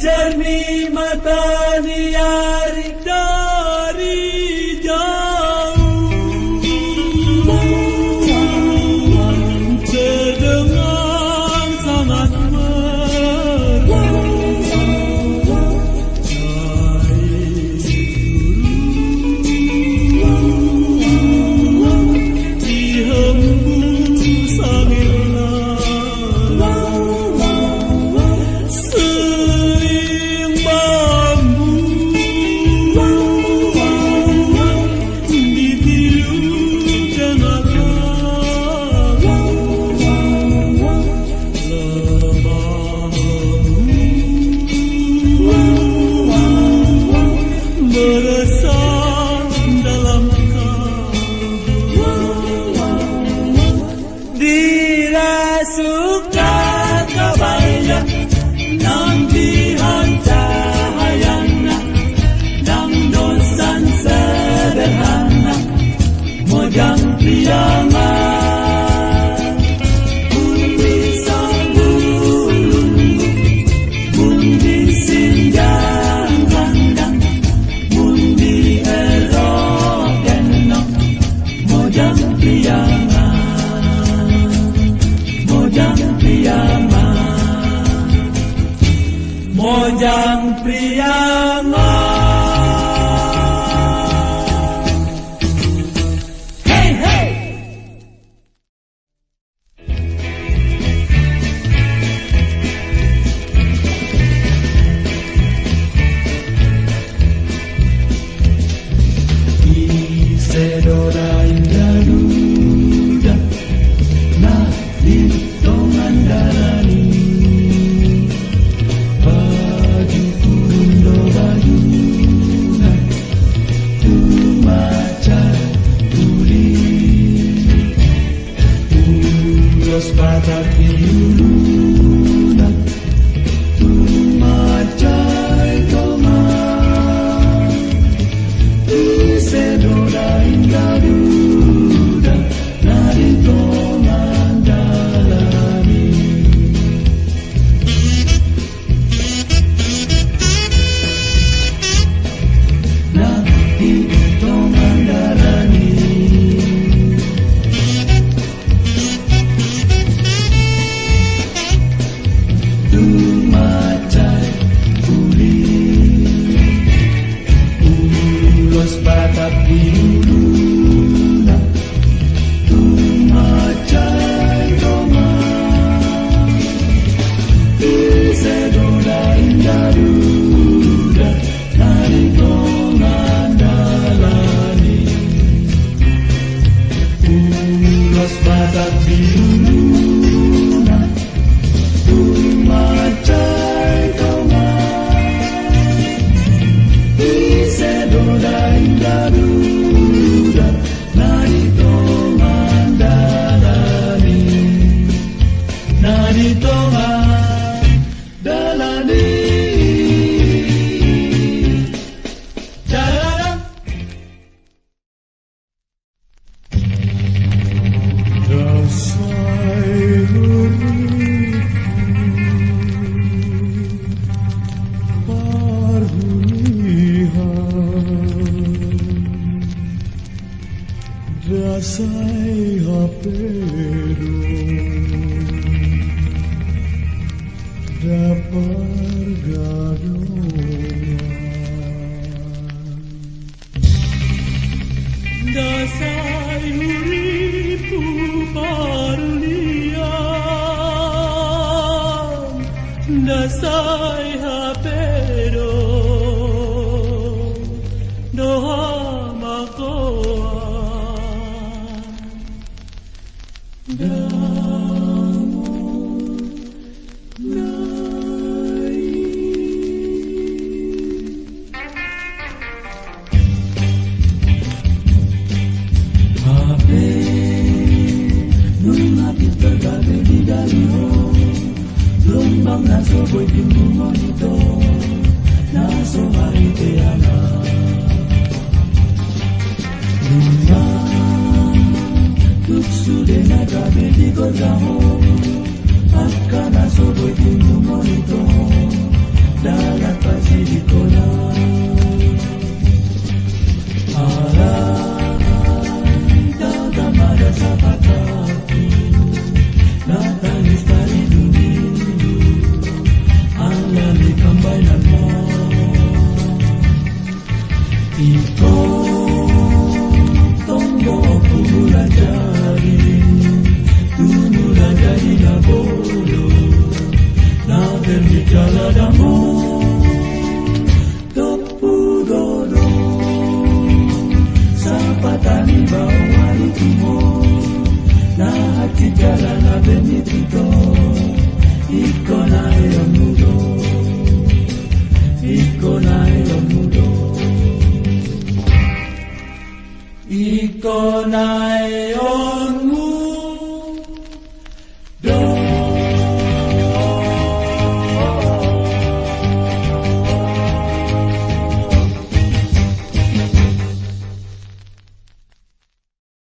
Jernih matanya hari dari jauh, terdengar sangat merdu dihembus angin Mojang Priangan. Hey hey. Isedora Garuda na dito mandarani. Batak diulunan tumacay toman isedora Garuda narito mandalani narito mandalani Batak diulunan tumacay toman isedora Garuda narito mandalani ulos Batak diulunan tumacay toman isedora Garuda narito mandalani narito mandalani. Dasay hapero Dasay huripu parulian, dasay hapero doha makoan. Lumbang naso boy pimungon ito, naso mariteana. Lumbang tuksu de nagabe di gozamo, akka naso boy pimungon ito, dagat pasi di kola. Aray, tagamada sa pataki, natalis tali Iko tombo kumula jari, tumula jari na bolo, na berbicara damo, topudono, sapatani bawali timo, na hati jalan na benitito, iko na yang mudo, iko na yang mudo. Iko na